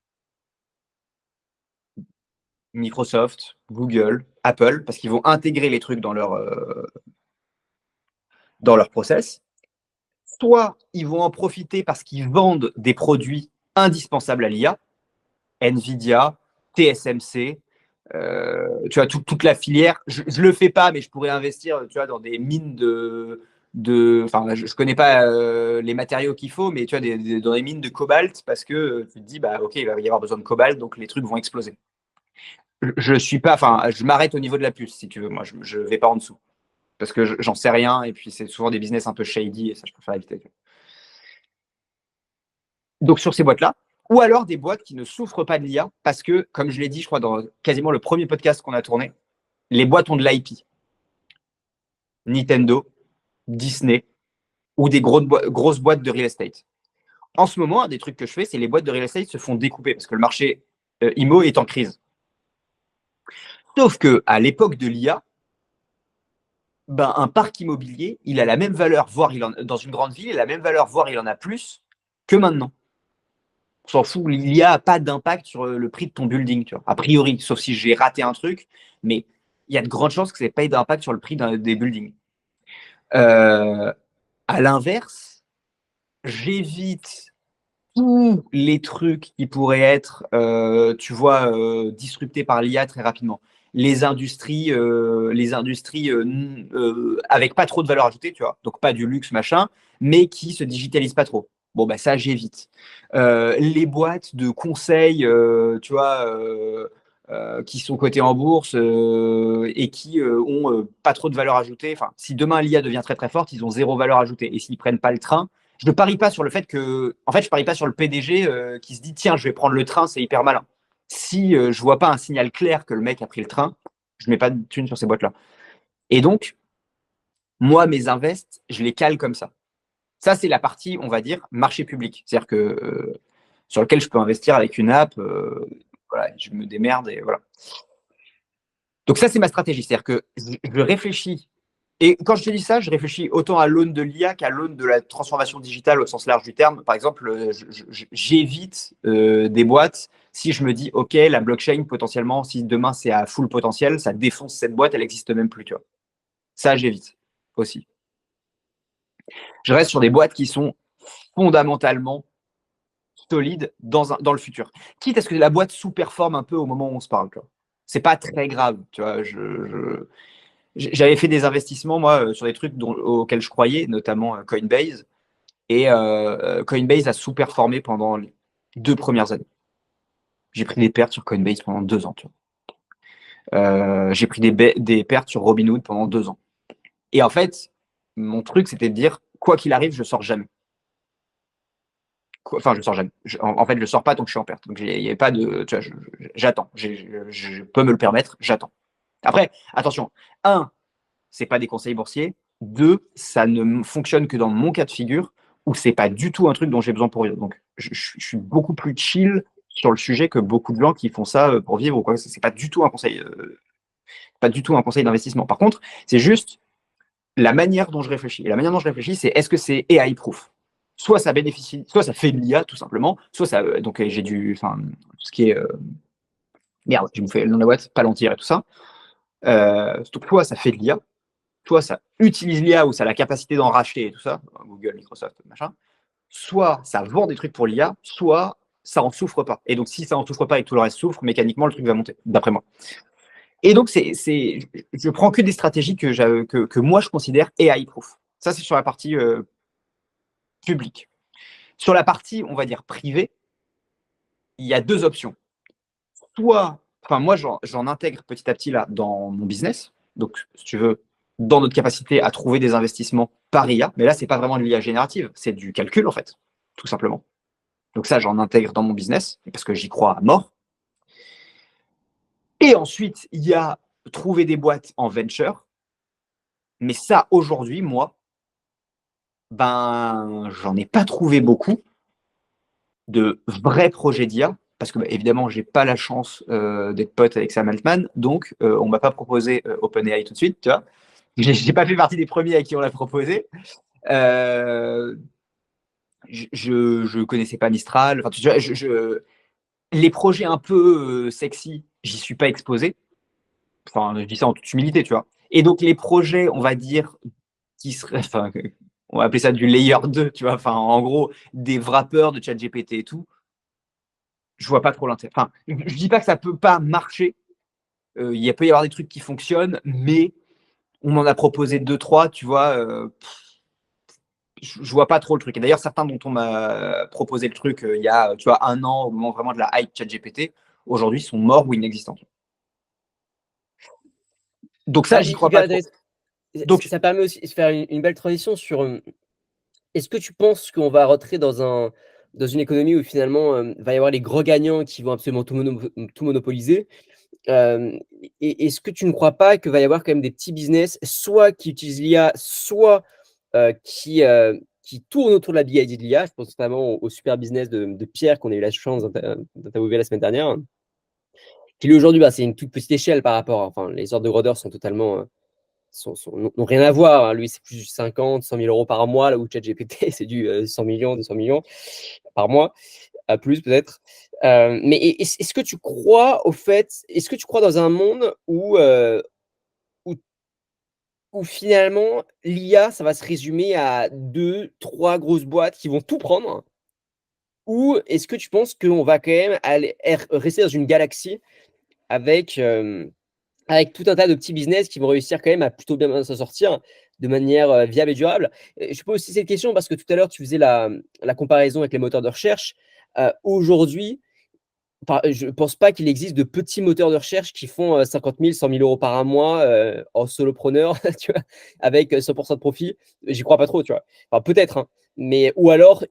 Microsoft, Google, Apple, parce qu'ils vont intégrer les trucs dans leur process. Soit ils vont en profiter parce qu'ils vendent des produits indispensables à l'IA, Nvidia, TSMC, tu vois, toute la filière. Je ne le fais pas, mais je pourrais investir, tu vois, dans des mines enfin, je connais pas les matériaux qu'il faut, mais tu vois, dans des mines de cobalt, parce que tu te dis, bah, ok, il va y avoir besoin de cobalt, donc les trucs vont exploser. Je suis pas, enfin, je m'arrête au niveau de la puce, si tu veux. Moi, je vais pas en dessous, parce que j'en sais rien, et puis c'est souvent des business un peu shady, et ça, je préfère éviter. Donc sur ces boîtes-là, ou alors des boîtes qui ne souffrent pas de l'IA, parce que, comme je l'ai dit, je crois, dans quasiment le premier podcast qu'on a tourné, les boîtes ont de l'IP. Nintendo, Disney, ou des grosses boîtes de real estate. En ce moment, un des trucs que je fais, c'est les boîtes de real estate se font découper, parce que le marché IMO est en crise. Sauf que à l'époque de l'IA, ben, un parc immobilier, il a la même valeur, voire dans une grande ville, il a la même valeur, voire il en a plus que maintenant. On s'en fout, l'IA n'a pas d'impact sur le prix de ton building, tu vois, a priori, sauf si j'ai raté un truc, mais il y a de grandes chances que ça n'ait pas d'impact sur le prix des buildings. À l'inverse, j'évite tous les trucs qui pourraient être, tu vois, disruptés par l'IA très rapidement. Les industries avec pas trop de valeur ajoutée, tu vois, donc pas du luxe, machin, mais qui se digitalisent pas trop. Bon, bah ça, j'évite. Les boîtes de conseil, tu vois, qui sont cotées en bourse et qui ont pas trop de valeur ajoutée. Enfin, si demain l'IA devient très très forte, ils ont zéro valeur ajoutée. Et s'ils prennent pas le train, je ne parie pas sur le fait que. En fait, je parie pas sur le PDG qui se dit tiens, je vais prendre le train, c'est hyper malin. Si je vois pas un signal clair que le mec a pris le train, je mets pas de thunes sur ces boîtes-là. Et donc, moi, mes invests, je les cale comme ça. Ça, c'est la partie, on va dire, marché public. C'est-à-dire que sur lequel je peux investir avec une app, voilà, je me démerde et voilà. Donc ça, c'est ma stratégie. C'est-à-dire que je réfléchis. Et quand je te dis ça, je réfléchis autant à l'aune de l'IA qu'à l'aune de la transformation digitale au sens large du terme. Par exemple, j'évite des boîtes si je me dis, OK, la blockchain, potentiellement, si demain c'est à full potentiel, ça défonce cette boîte, elle n'existe même plus. Tu vois. Ça, j'évite aussi. Je reste sur des boîtes qui sont fondamentalement solides dans le futur. Quitte à ce que la boîte sous-performe un peu au moment où on se parle. C'est pas très grave. Tu vois, j'avais fait des investissements, moi, sur des trucs auxquels je croyais, notamment Coinbase. Et Coinbase a sous-performé pendant les 2 premières années. J'ai pris des pertes sur Coinbase pendant 2 ans. Tu vois. J'ai pris des pertes sur Robinhood pendant 2 ans. Et en fait, mon truc, c'était de dire, quoi qu'il arrive, je sors jamais. Enfin, je sors jamais. En fait, je sors pas tant que je suis en perte. Donc, il n'y avait pas de. Tu vois, j'attends. Je peux me le permettre, j'attends. Après, attention. Un, c'est pas des conseils boursiers. Deux, ça ne fonctionne que dans mon cas de figure où c'est pas du tout un truc dont j'ai besoin pour vivre. Donc, je suis beaucoup plus chill sur le sujet que beaucoup de gens qui font ça pour vivre ou quoi. C'est pas du tout un conseil, pas du tout un conseil d'investissement. Par contre, c'est juste la manière dont je réfléchis. Et la manière dont je réfléchis, c'est est-ce que c'est AI proof? Soit ça bénéficie, soit ça fait de l'IA tout simplement, soit ça. Donc j'ai du, enfin, tout ce qui est merde, je me fais le nom de la boîte, Palantir et tout ça. Donc soit ça fait de l'IA, soit ça utilise l'IA ou ça a la capacité d'en racheter et tout ça, Google, Microsoft, machin, soit ça vend des trucs pour l'IA, soit ça en souffre pas. Et donc, si ça en souffre pas et que tout le reste souffre, mécaniquement, le truc va monter, d'après moi. Et donc, je prends que des stratégies que moi, je considère AI-proof. Ça, c'est sur la partie publique. Sur la partie, on va dire, privée, il y a 2 options. Soit, enfin, moi, j'en intègre petit à petit là dans mon business. Donc, si tu veux, dans notre capacité à trouver des investissements par IA. Mais là, c'est pas vraiment de l'IA générative, c'est du calcul, en fait, tout simplement. Donc ça, j'en intègre dans mon business parce que j'y crois à mort. Et ensuite, il y a trouver des boîtes en venture. Mais ça, aujourd'hui, moi, ben, j'en ai pas trouvé beaucoup de vrais projets d'IA parce que, bah, évidemment, j'ai pas la chance d'être pote avec Sam Altman. Donc, on m'a pas proposé OpenAI tout de suite, tu vois. J'ai pas fait partie des premiers à qui on l'a proposé. Euh, je connaissais pas Mistral. Enfin, tu vois, les projets un peu sexy, j'y suis pas exposé. Enfin, je dis ça en toute humilité, tu vois. Et donc, les projets, on va dire, qui seraient, enfin, on va appeler ça du layer 2, tu vois. Enfin, en gros, des wrappers de ChatGPT et tout, je vois pas trop l'intérêt. Enfin, je dis pas que ça peut pas marcher. Il peut y avoir des trucs qui fonctionnent, mais on m'en a proposé deux, trois, tu vois. Je vois pas trop le truc. Et d'ailleurs, certains dont on m'a proposé le truc il y a, tu vois, 1 an, au moment vraiment de la hype ChatGPT, aujourd'hui sont morts ou inexistants. Donc ça, Ah, j'y crois pas trop. Donc, ça permet aussi de faire une belle transition sur, est-ce que tu penses qu'on va rentrer dans une économie où finalement, va y avoir les gros gagnants qui vont absolument tout monopoliser? Et est-ce que tu ne crois pas qu'il va y avoir quand même des petits business, soit qui utilisent l'IA, soit, qui tournent autour de la BI de l'IA? Je pense notamment au super business de Pierre qu'on a eu la chance d'interviewer la semaine dernière, qui lui aujourd'hui, bah, c'est une toute petite échelle par rapport enfin les ordres de grandeur sont totalement, n'ont rien à voir, hein. Lui, c'est plus 50-100 000 € par mois, là où ChatGPT, c'est du 100 millions, 200 millions par mois, à plus peut-être. Mais est-ce que tu crois au fait, est-ce que tu crois dans un monde où, où finalement l'IA, ça va se résumer à deux, trois grosses boîtes qui vont tout prendre Ou est-ce que tu penses qu'on va quand même rester dans une galaxie avec, avec tout un tas de petits business qui vont réussir quand même à plutôt bien s'en sortir de manière, viable et durable? Je pose aussi cette question parce que tout à l'heure tu faisais la comparaison avec les moteurs de recherche. Aujourd'hui, je pense pas qu'il existe de petits moteurs de recherche qui font, 50 000, 100 000 € par un mois, en solopreneur, tu vois? Avec, 100 de profit. J'y crois pas trop, tu vois? Enfin peut-être, hein, mais ou alors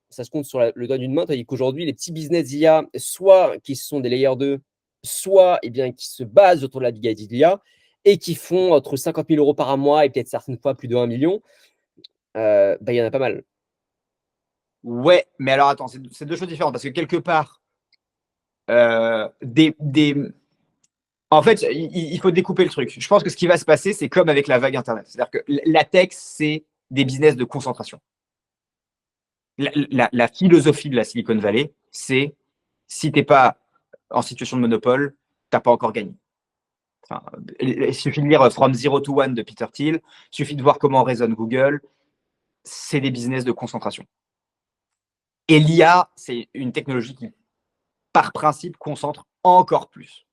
ça se compte sur le doigt d'une main, tandis qu'aujourd'hui les petits business d'IA, soit qui sont des layers 2, soit, eh bien, qui se basent autour de la big idea d'IA et qui font entre 50 000 € par un mois et peut-être certaines fois plus de 1 000 000, bah, il y en a pas mal. Ouais, mais alors attends, c'est deux choses différentes parce que quelque part, des en fait, il faut découper le truc. Je pense que ce qui va se passer, c'est comme avec la vague Internet. C'est-à-dire que la tech, c'est des business de concentration. La philosophie de la Silicon Valley, c'est si t'es pas en situation de monopole, t'as pas encore gagné. Enfin, il suffit de lire From Zero to One de Peter Thiel, il suffit de voir comment résonne Google. C'est des business de concentration. Et l'IA, c'est une technologie qui, par principe, concentre encore plus.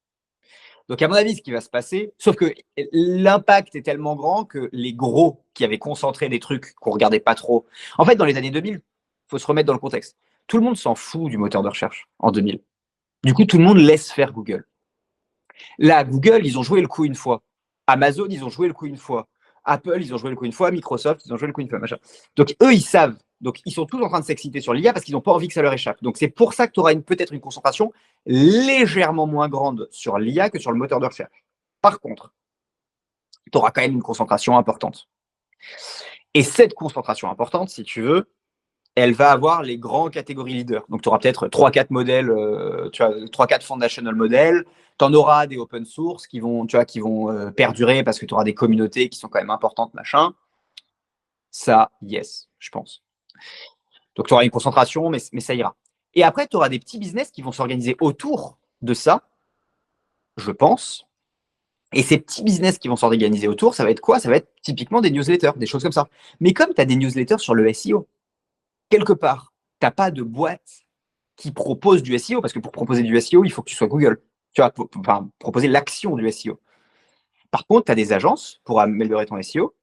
Donc, à mon avis, ce qui va se passer, sauf que l'impact est tellement grand que les gros qui avaient concentré des trucs qu'on regardait pas trop. En fait, dans les années 2000, il faut se remettre dans le contexte. Tout le monde s'en fout du moteur de recherche en 2000. Du coup, tout le monde laisse faire Google. Là, Google, ils ont joué le coup une fois. Amazon, ils ont joué le coup une fois. Apple, ils ont joué le coup une fois. Microsoft, ils ont joué le coup une fois. Machin. Donc, eux, ils savent. Donc, ils sont tous en train de s'exciter sur l'IA parce qu'ils n'ont pas envie que ça leur échappe. Donc, c'est pour ça que tu auras peut-être une concentration légèrement moins grande sur l'IA que sur le moteur de recherche. Par contre, tu auras quand même une concentration importante. Et cette concentration importante, si tu veux, elle va avoir les grands catégories leaders. Donc, tu auras peut-être 3-4 modèles, tu vois, 3-4 foundational modèles. Tu en auras des open source qui vont, tu vois, qui vont perdurer parce que tu auras des communautés qui sont quand même importantes, machin. Ça, yes, je pense. Donc, tu auras une concentration, mais ça ira. Et après, tu auras des petits business qui vont s'organiser autour de ça, je pense. Et ces petits business qui vont s'organiser autour, ça va être quoi? Ça va être typiquement des newsletters, des choses comme ça. Mais comme tu as des newsletters sur le SEO, quelque part, tu n'as pas de boîte qui propose du SEO, parce que pour proposer du SEO, il faut que tu sois Google. Tu vois, enfin, proposer l'action du SEO. Par contre, tu as des agences pour améliorer ton SEO,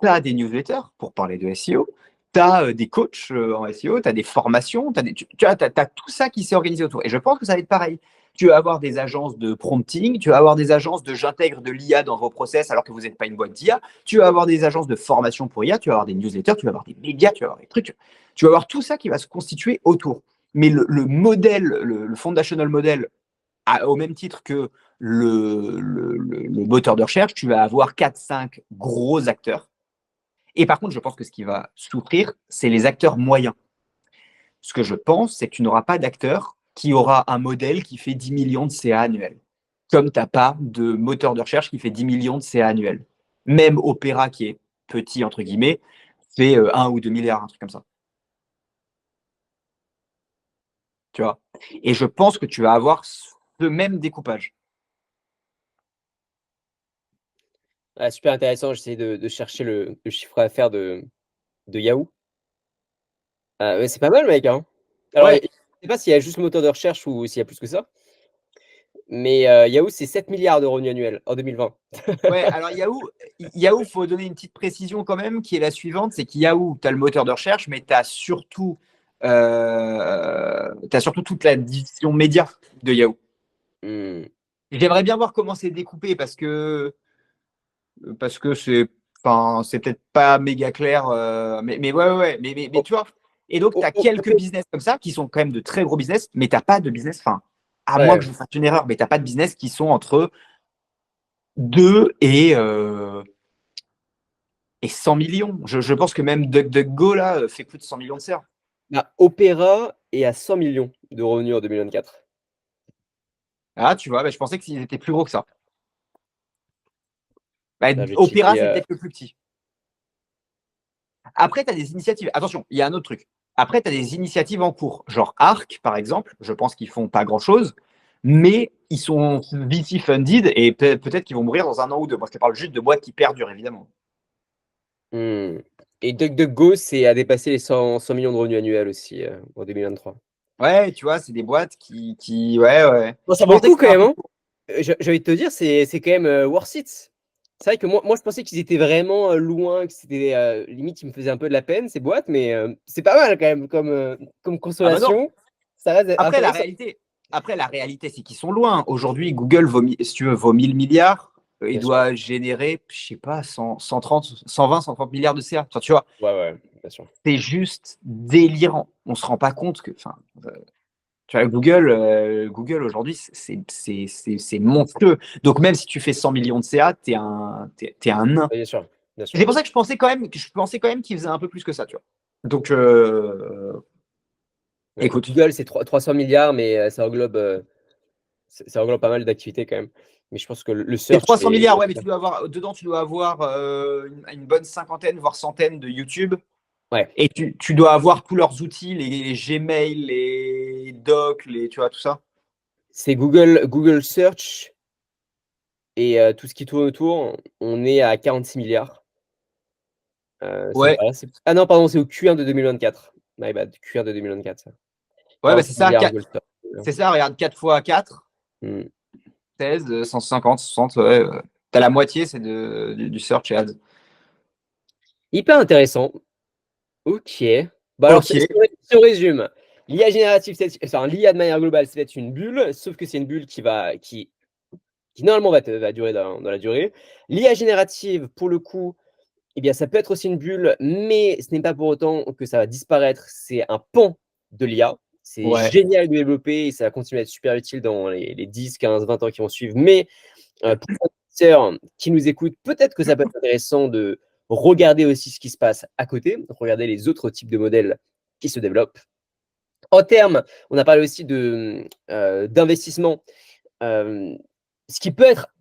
tu as des newsletters pour parler de SEO, tu as des coachs en SEO, tu as des formations, tu as tout ça qui s'est organisé autour. Et je pense que ça va être pareil. Tu vas avoir des agences de prompting, tu vas avoir des agences de j'intègre de l'IA dans vos process alors que vous n'êtes pas une boîte d'IA, tu vas avoir des agences de formation pour IA, tu vas avoir des newsletters, tu vas avoir des médias, tu vas avoir des trucs, tu vas avoir tout ça qui va se constituer autour. Mais le modèle, le foundational model, au même titre que le moteur de recherche, tu vas avoir 4-5 gros acteurs. Et par contre, je pense que ce qui va souffrir, c'est les acteurs moyens. Ce que je pense, c'est que tu n'auras pas d'acteur qui aura un modèle qui fait 10 millions de CA annuels. Comme tu n'as pas de moteur de recherche qui fait 10 millions de CA annuels. Même Opera, qui est petit, entre guillemets, fait 1 ou 2 milliards, un truc comme ça. Tu vois. Et je pense que tu vas avoir ce même découpage. Ah, super intéressant, j'essaie de chercher le chiffre d'affaires de Yahoo. Ouais, c'est pas mal, mec, hein. Alors, je Ouais, sais pas s'il y a juste le moteur de recherche ou s'il y a plus que ça, mais Yahoo, c'est 7 milliards de revenus annuels en 2020. ouais, alors Yahoo, faut donner une petite précision quand même, qui est la suivante, c'est qu'Yahoo, tu as le moteur de recherche, mais tu as surtout toute la division média de Yahoo. Mmh. J'aimerais bien voir comment c'est découpé parce que c'est peut-être pas méga clair, mais ouais, ouais, ouais, mais Oh, tu vois. Et donc, tu oh, as oh, quelques business comme ça qui sont quand même de très gros business, mais tu n'as pas de business, enfin, à moins que ouais. je fasse une erreur, mais tu n'as pas de business qui sont entre 2 et 100 millions. Je pense que même DuckDuckGo, là, fait plus de 100 millions de serves. Bah, Opera est à 100 millions de revenus en 2024. Ah, tu vois, bah, je pensais qu'ils étaient plus gros que ça. Bah, Attends, je vais Opera, checker, c'est peut-être le plus petit. Après, tu as des initiatives. Attention, il y a un autre truc. Après, tu as des initiatives en cours. Genre Arc, par exemple. Je pense qu'ils font pas grand-chose, mais ils sont VC funded et peut-être qu'ils vont mourir dans un an ou deux. Moi, je te parle juste de boîtes qui perdurent, évidemment. mmh, et DuckDuckGo, c'est à dépasser les 100 millions de revenus annuels aussi, en 2023. Ouais, tu vois, c'est des boîtes ouais, ouais. Bon, ça Je vaut le pensais que coup quand c'était un même, peu. hein. J'ai envie de te dire, c'est quand même worth it. C'est vrai que moi, je pensais qu'ils étaient vraiment loin, que c'était limite, ils me faisaient un peu de la peine, ces boîtes, mais c'est pas mal quand même comme Ah bah non. consolation. Ça reste Après, la intéressant. réalité, Après, la réalité, c'est qu'ils sont loin. Aujourd'hui, Google si tu veux, vaut 1000 milliards. Il Bien sûr. doit générer, je sais pas, 130, 120, 130 milliards de CA. Enfin, tu vois, Ouais, ouais, bien sûr. c'est juste délirant. On se rend pas compte que, enfin, tu vois, Google aujourd'hui, c'est monstrueux. Donc, même si tu fais 100 millions de CA, t'es un nain. Ouais, bien sûr. Bien sûr. C'est pour ça que je pensais quand même qu'il faisait un peu plus que ça, tu vois. Donc, Ouais. écoute. Google, c'est 300 milliards, mais ça englobe pas mal d'activités quand même. Mais je pense que le C'est search 300 est. milliards, ouais, mais tu dois avoir une bonne cinquantaine, voire centaine de YouTube. Ouais. Et tu dois avoir tous leurs outils, les Gmail, les Docs, tu vois, tout ça. C'est Google Search et tout ce qui tourne autour. On est à 46 milliards. Ouais, Ah non, pardon, c'est au Q1 de 2024. My bad, Q1 de 2024, ça. ouais, bah 46 c'est ça. milliards Google Search. C'est ça, regarde, 4 fois 4, Hmm. 16, 150, 60, ouais. T'as la moitié, c'est du search et ads. Hyper intéressant. Ok. Bah alors, Ok. si on résume, l'IA générative, enfin l'IA de manière globale, c'est peut-être une bulle, sauf que c'est une bulle qui normalement va durer dans la durée. L'IA générative, pour le coup, eh bien, ça peut être aussi une bulle, mais ce n'est pas pour autant que ça va disparaître. C'est un pan de l'IA. C'est Ouais. génial de développer et ça va continuer à être super utile dans les 10, 15, 20 ans qui vont suivre. Mais pour les investisseurs qui nous écoutent, peut-être que ça peut être intéressant de regarder aussi ce qui se passe à côté, regarder les autres types de modèles qui se développent. En termes, on a parlé aussi d'investissement. Ce qui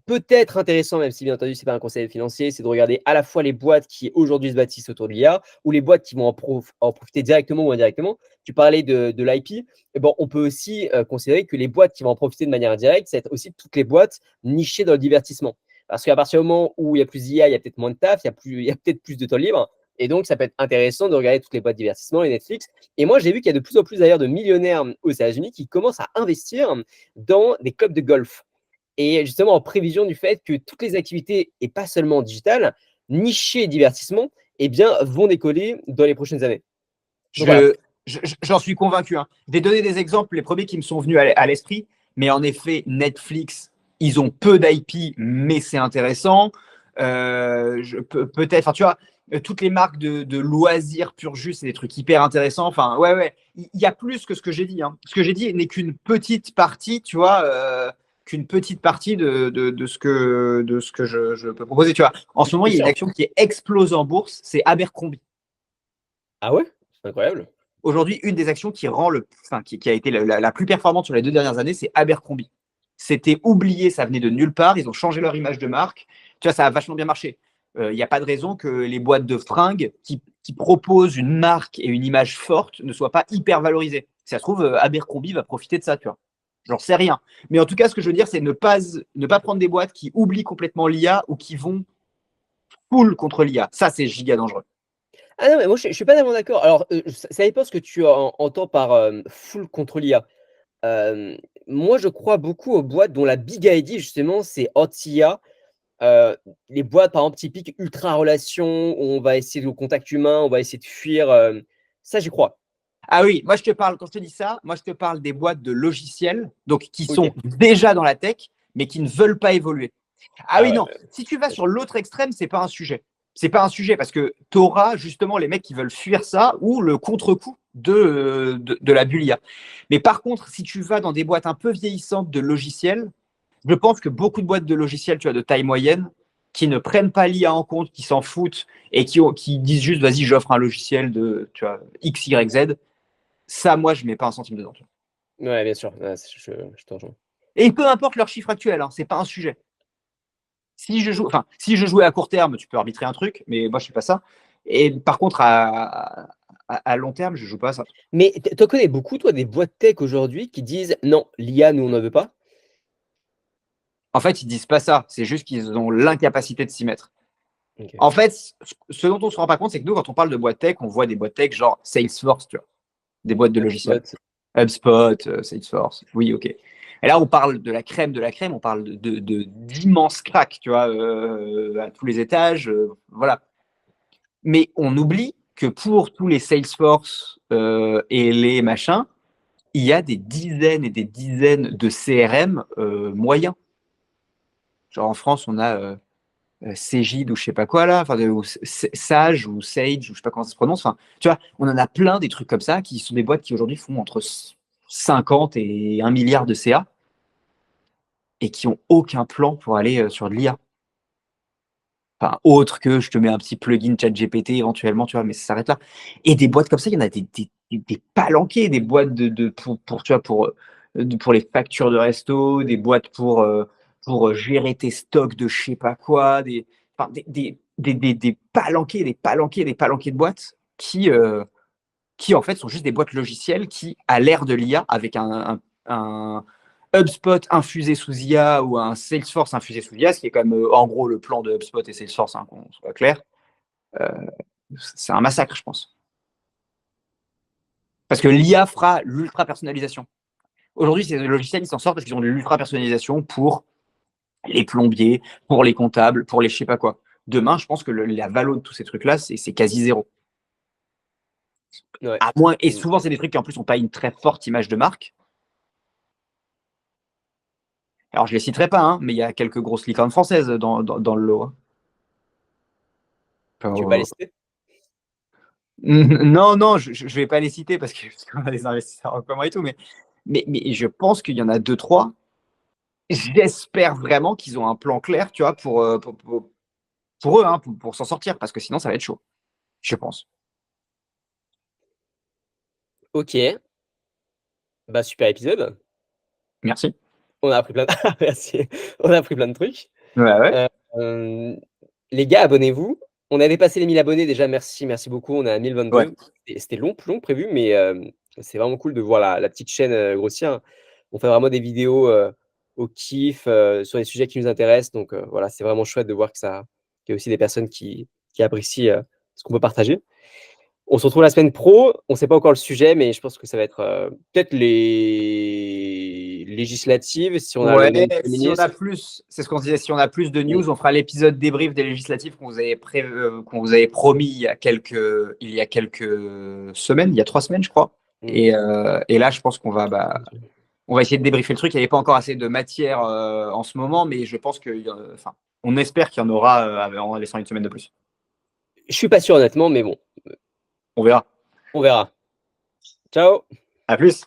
peut-être intéressant, même si bien entendu, ce n'est pas un conseil financier, c'est de regarder à la fois les boîtes qui aujourd'hui se bâtissent autour de l'IA ou les boîtes qui vont en profiter directement ou indirectement. Tu parlais de l'IP. Eh bon, on peut aussi considérer que les boîtes qui vont en profiter de manière indirecte, c'est aussi toutes les boîtes nichées dans le divertissement. Parce qu'à partir du moment où il y a plus d'IA, il y a peut-être moins de taf, il y a peut-être plus de temps libre. Et donc, ça peut être intéressant de regarder toutes les boîtes de divertissement, les Netflix. Et moi, j'ai vu qu'il y a de plus en plus d'ailleurs de millionnaires aux États-Unis qui commencent à investir dans des clubs de golf. Et justement, en prévision du fait que toutes les activités, et pas seulement digitales, nichées et divertissement, eh bien, vont décoller dans les prochaines années. Donc voilà. J'en suis convaincu, hein. Je vais donner des exemples, les premiers qui me sont venus à l'esprit. Mais en effet, Netflix, ils ont peu d'IP, mais c'est intéressant. Peut-être, enfin, tu vois, toutes les marques de loisirs pur jus, c'est des trucs hyper intéressants. Enfin, ouais, ouais. Il y a plus que ce que j'ai dit, hein. Ce que j'ai dit n'est qu'une petite partie, tu vois, qu'une petite partie de ce que je peux proposer. Tu vois, en ce moment, Bien il y a une sûr. action qui explose en bourse, c'est Abercrombie. Ah ouais? C'est incroyable. Aujourd'hui, une des actions qui a été la plus performante sur les 2 dernières années, c'est Abercrombie. C'était oublié, ça venait de nulle part. Ils ont changé leur image de marque. Tu vois, ça a vachement bien marché. Il n'y a pas de raison que les boîtes de fringues qui proposent une marque et une image forte ne soient pas hyper valorisées. Si ça se trouve, Abercrombie va profiter de ça, tu vois. J'en sais rien. Mais en tout cas, ce que je veux dire, c'est ne pas prendre des boîtes qui oublient complètement l'IA ou qui vont full contre l'IA. Ça, c'est giga dangereux. Ah non, mais moi, je suis pas tellement d'accord. Alors, ça dépend ce que tu entends par full contre l'IA. Moi, je crois beaucoup aux boîtes dont la big idea, justement, c'est anti-IA. Les boîtes, par exemple, typiques ultra relations, où on va essayer le contact humain, on va essayer de fuir. Ça, j'y crois. Ah oui, moi je te parle, quand je te dis ça, moi je te parle des boîtes de logiciels, donc qui Ok. sont déjà dans la tech, mais qui ne veulent pas évoluer. Ah Ah oui, ouais, non, ouais, si tu vas bien sur sûr. l'autre extrême, c'est pas un sujet. C'est pas un sujet parce que tu auras justement les mecs qui veulent fuir ça ou le contre-coup de la bulle IA. Mais par contre, si tu vas dans des boîtes un peu vieillissantes de logiciels, je pense que beaucoup de boîtes de logiciels, tu vois, de taille moyenne, qui ne prennent pas l'IA en compte, qui s'en foutent et qui disent juste, vas-y, j'offre un logiciel de tu vois, X, Y, Z, ça, moi, je mets pas un centime dedans. Ouais, bien sûr. Ouais, je te rejoins. Et peu importe leur chiffre actuel, hein, c'est pas un sujet. Si je jouais à court terme, tu peux arbitrer un truc, mais moi, je fais pas ça. Et par contre, à long terme, je joue pas à ça. Mais tu connais beaucoup, toi, des boîtes tech aujourd'hui qui disent non, l'IA, nous, on n'en veut pas. En fait, ils disent pas ça. C'est juste qu'ils ont l'incapacité de s'y mettre. Ok. En fait, ce dont on se rend pas compte, c'est que nous, quand on parle de boîte tech, on voit des boîtes tech genre Salesforce, tu vois, des boîtes de logiciels. HubSpot. HubSpot, Salesforce. Oui, ok. Et là, on parle de la crème, on parle d'immenses cracks, tu vois, à tous les étages, voilà. Mais on oublie que pour tous les Salesforce et les machins, il y a des dizaines et des dizaines de CRM moyens. Genre en France, on a Cegid ou je sais pas quoi là, enfin, ou Sage ou Sage ou je sais pas comment ça se prononce. Enfin, tu vois, on en a plein des trucs comme ça qui sont des boîtes qui aujourd'hui font entre 50 et 1 milliard de CA et qui ont aucun plan pour aller sur de l'IA. Enfin, autre que je te mets un petit plugin ChatGPT éventuellement, tu vois, mais ça s'arrête là. Et des boîtes comme ça, il y en a des palanqués, des boîtes tu vois, pour les factures de resto, des boîtes pour gérer tes stocks de je sais pas quoi, enfin, des palanqués, des palanqués de boîtes qui en fait sont juste des boîtes logicielles qui, à l'ère de l'IA, avec un HubSpot infusé sous IA ou un Salesforce infusé sous IA, ce qui est quand même en gros le plan de HubSpot et Salesforce, hein, qu'on soit clair, euh, c'est un massacre, je pense. Parce que l'IA fera l'ultra personnalisation. Aujourd'hui, ces logiciels, ils s'en sortent parce qu'ils ont de l'ultra personnalisation pour les plombiers, pour les comptables, pour les je sais pas quoi. Demain, je pense que la valeur de tous ces trucs-là, c'est quasi zéro. Ouais. À moins, et souvent, c'est des trucs qui en plus n'ont pas une très forte image de marque. Alors, je les citerai pas, hein, mais il y a quelques grosses licornes françaises dans le lot. Tu veux pas Hein. les citer? Non, non, je vais pas les citer parce qu'on a des investisseurs en commun et tout, mais je pense qu'il y en a deux, trois. J'espère vraiment qu'ils ont un plan clair, tu vois, pour eux, hein, pour s'en sortir, parce que sinon, ça va être chaud, je pense. Ok, bah super épisode. Merci. On a appris plein de... Merci. On a appris plein de trucs. Ouais, ouais. Euh, les gars, abonnez-vous. On avait passé les 1000 abonnés déjà, merci beaucoup. On est à Ouais. 1022. C'était long, plus long que prévu, mais c'est vraiment cool de voir la petite chaîne grossir. On fait vraiment des vidéos au kiff sur les sujets qui nous intéressent. Donc voilà, c'est vraiment chouette de voir qu'il y a aussi des personnes qui apprécient ce qu'on peut partager. On se retrouve la semaine pro. On ne sait pas encore le sujet, mais je pense que ça va être peut-être les législatives, si on a le Ouais, même si on a ministre. plus, c'est ce qu'on se disait, si on a plus de news, on fera l'épisode débrief des législatives qu'on vous avait promis il y a quelques semaines, il y a 3 semaines, je crois. Et là, je pense qu'on va, on va essayer de débriefer le truc. Il n'y avait pas encore assez de matière en ce moment, mais je pense enfin, on espère qu'il y en aura en laissant une semaine de plus. Je suis pas sûr honnêtement, mais bon, On verra. on verra. Ciao! À plus.